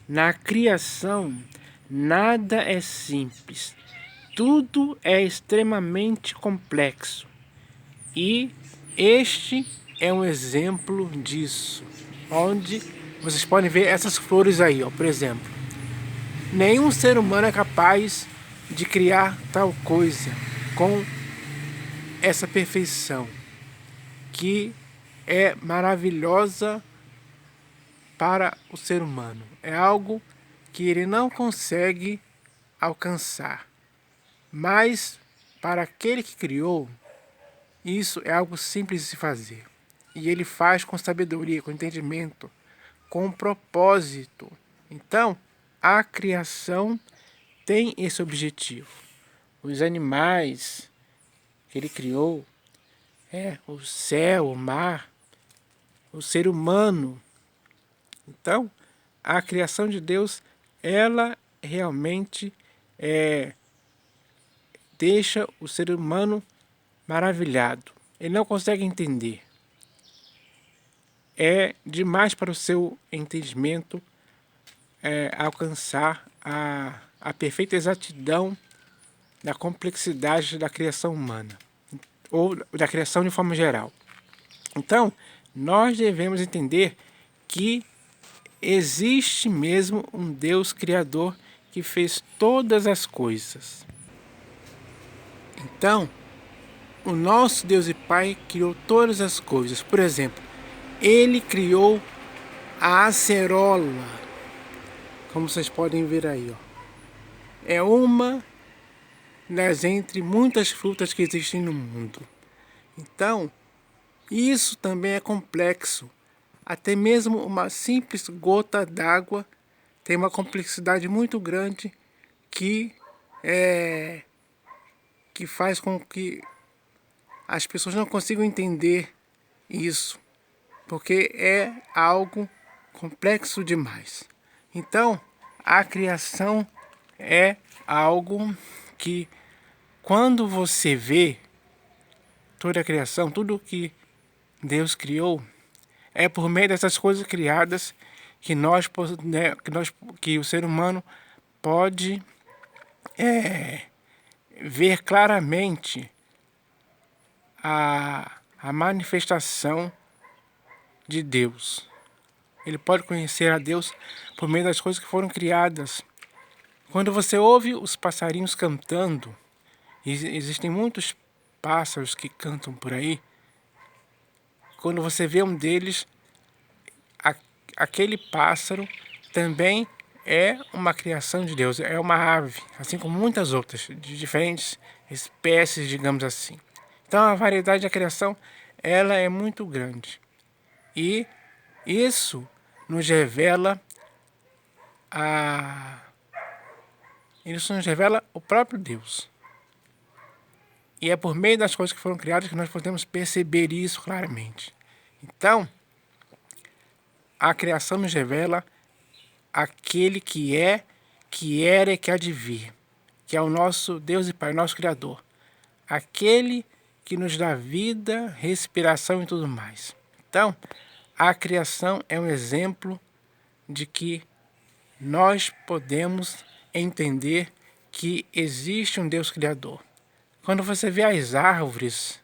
Na criação, nada é simples. Tudo é extremamente complexo. E este é um exemplo disso. Onde vocês podem ver essas flores aí, ó, por exemplo. Nenhum ser humano é capaz de criar tal coisa com essa perfeição, que é maravilhosa para o ser humano. É algo que ele não consegue alcançar. Mas para aquele que criou, isso é algo simples de se fazer. E ele faz com sabedoria, com entendimento, com propósito. Então, a criação tem esse objetivo. Os animais que ele criou, o céu, o mar, o ser humano. Então, a criação de Deus, ela realmente deixa o ser humano maravilhado. Ele não consegue entender. É demais para o seu entendimento alcançar a perfeita exatidão da complexidade da criação humana, ou da criação de forma geral. Então, nós devemos entender que existe mesmo um Deus Criador que fez todas as coisas. Então, o nosso Deus e Pai criou todas as coisas. Por exemplo, Ele criou a acerola, como vocês podem ver aí, ó. É uma das entre muitas frutas que existem no mundo. Então, isso também é complexo. Até mesmo uma simples gota d'água tem uma complexidade muito grande que que faz com que as pessoas não consigam entender isso, porque é algo complexo demais. Então, a criação é algo que, quando você vê toda a criação, tudo que Deus criou, é por meio dessas coisas criadas que que o ser humano pode ver claramente a manifestação de Deus. Ele pode conhecer a Deus por meio das coisas que foram criadas. Quando você ouve os passarinhos cantando, existem muitos pássaros que cantam por aí. Quando você vê um deles, aquele pássaro também é uma criação de Deus, é uma ave, assim como muitas outras, de diferentes espécies, digamos assim. Então a variedade da criação, ela é muito grande. E isso nos revela isso nos revela o próprio Deus. E é por meio das coisas que foram criadas que nós podemos perceber isso claramente. Então, a criação nos revela aquele que era e que há de vir, que é o nosso Deus e Pai, nosso Criador. Aquele que nos dá vida, respiração e tudo mais. Então, a criação é um exemplo de que nós podemos entender que existe um Deus Criador. Quando você vê as árvores,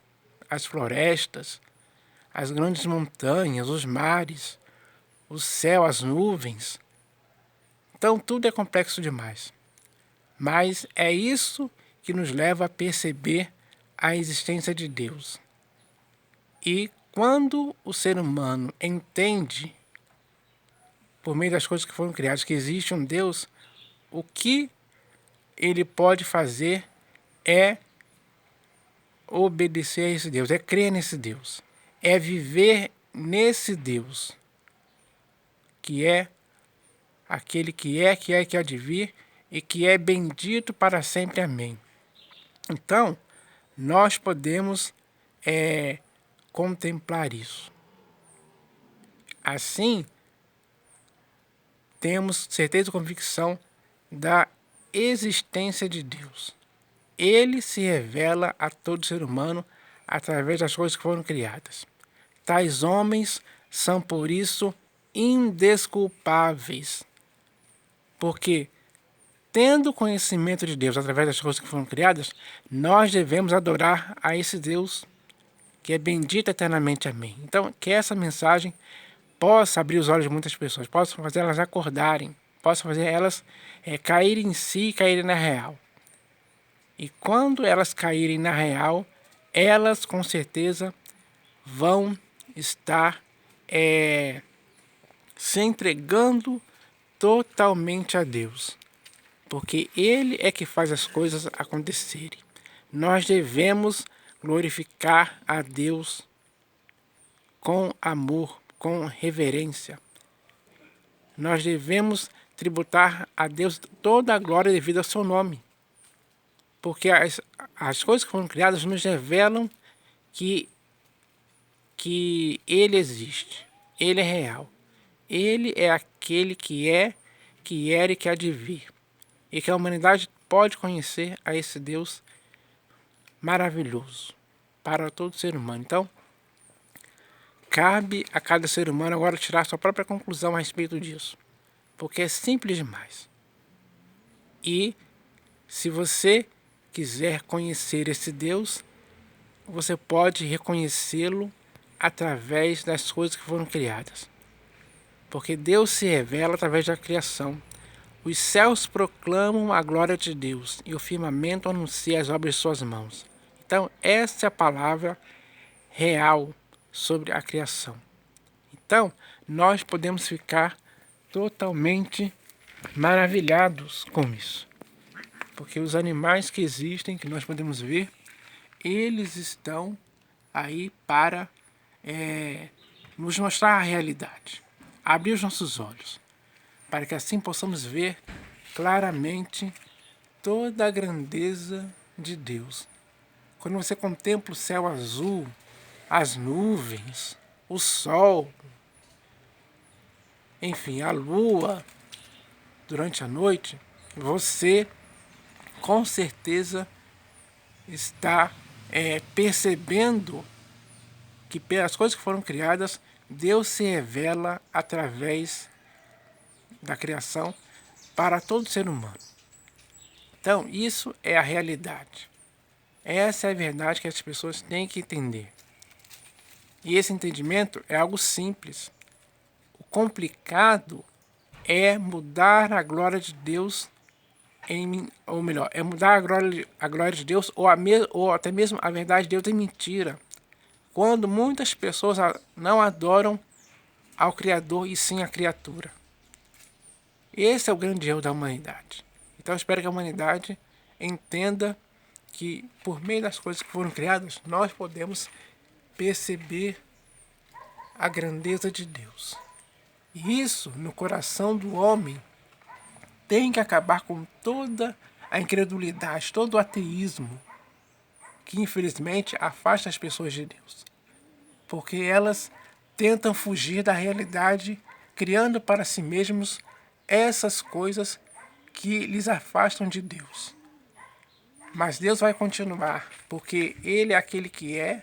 as florestas, as grandes montanhas, os mares, o céu, as nuvens, então tudo é complexo demais. Mas é isso que nos leva a perceber a existência de Deus. E quando o ser humano entende, por meio das coisas que foram criadas, que existe um Deus, o que ele pode fazer é obedecer a esse Deus, é crer nesse Deus, é viver nesse Deus, que é aquele que há de vir e que é bendito para sempre. Amém. Então, nós podemos contemplar isso. Assim, temos certeza e convicção da existência de Deus. Ele se revela a todo ser humano através das coisas que foram criadas. Tais homens são, por isso, indesculpáveis. Porque, tendo conhecimento de Deus através das coisas que foram criadas, nós devemos adorar a esse Deus que é bendito eternamente. Amém. Então, que essa mensagem possa abrir os olhos de muitas pessoas, possa fazer elas acordarem, possa fazer elas caírem em si e caírem na real. E quando elas caírem na real, elas com certeza vão estar se entregando totalmente a Deus. Porque Ele é que faz as coisas acontecerem. Nós devemos glorificar a Deus com amor, com reverência. Nós devemos tributar a Deus toda a glória devido ao seu nome. Porque as coisas que foram criadas nos revelam que Ele existe, Ele é real. Ele é aquele que era e que há de vir. E que a humanidade pode conhecer a esse Deus maravilhoso para todo ser humano. Então, cabe a cada ser humano agora tirar sua própria conclusão a respeito disso. Porque é simples demais. E se você quiser conhecer esse Deus, você pode reconhecê-lo através das coisas que foram criadas. Porque Deus se revela através da criação. Os céus proclamam a glória de Deus e o firmamento anuncia as obras de suas mãos. Então, essa é a palavra real sobre a criação. Então, nós podemos ficar totalmente maravilhados com isso. Porque os animais que existem, que nós podemos ver, eles estão aí para nos mostrar a realidade, abrir os nossos olhos, para que assim possamos ver claramente toda a grandeza de Deus. Quando você contempla o céu azul, as nuvens, o sol, enfim, a lua, durante a noite, você com certeza está percebendo que pelas coisas que foram criadas, Deus se revela através da criação para todo ser humano. Então, isso é a realidade. Essa é a verdade que as pessoas têm que entender. E esse entendimento é algo simples. O complicado é mudar a glória de Deus ou melhor, é mudar a glória de Deus ou até mesmo a verdade de Deus em mentira. Quando muitas pessoas não adoram ao Criador e sim a criatura. Esse é o grande erro da humanidade. Então eu espero que a humanidade entenda que por meio das coisas que foram criadas, nós podemos perceber a grandeza de Deus. E isso, no coração do homem, tem que acabar com toda a incredulidade, todo o ateísmo, que infelizmente afasta as pessoas de Deus. Porque elas tentam fugir da realidade, criando para si mesmos essas coisas que lhes afastam de Deus. Mas Deus vai continuar, porque Ele é aquele que era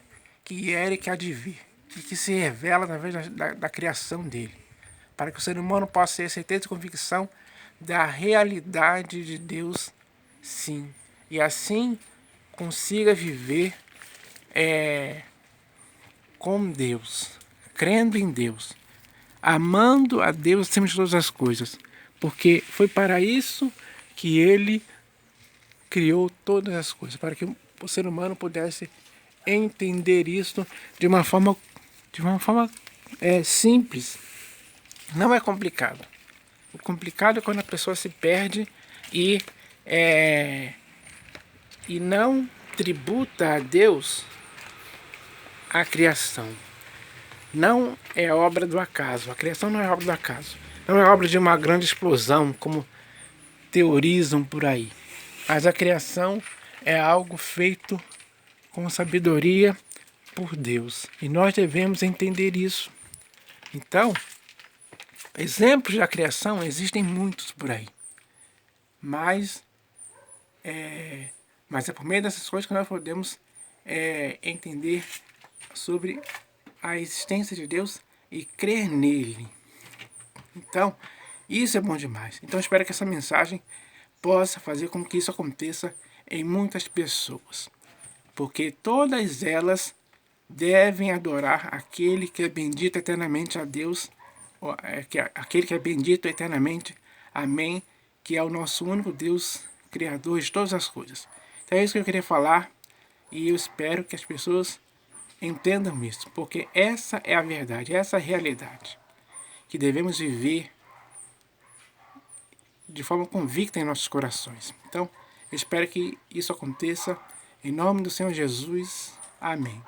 e que há de vir, e que se revela através da criação dele, para que o ser humano possa ter certeza e convicção da realidade de Deus, sim, e assim consiga viver com Deus, crendo em Deus, amando a Deus acima de todas as coisas, porque foi para isso que Ele criou todas as coisas, para que o ser humano pudesse entender isso de uma forma simples. Não é complicado. O complicado é quando a pessoa se perde e não tributa a Deus a criação. Não é obra do acaso. A criação não é obra do acaso. Não é obra de uma grande explosão, como teorizam por aí. Mas a criação é algo feito com sabedoria por Deus. E nós devemos entender isso. Então, exemplos da criação existem muitos por aí. Mas é por meio dessas coisas que nós podemos entender sobre a existência de Deus e crer nele. Então, Isso é bom demais. Então eu espero que essa mensagem possa fazer com que isso aconteça em muitas pessoas. Porque todas elas devem adorar aquele que é bendito eternamente a Deus, aquele que é bendito eternamente, amém, que é o nosso único Deus, Criador de todas as coisas. Então é isso que eu queria falar e eu espero que as pessoas entendam isso, porque essa é a verdade, essa é a realidade que devemos viver de forma convicta em nossos corações. Então, eu espero que isso aconteça em nome do Senhor Jesus. Amém.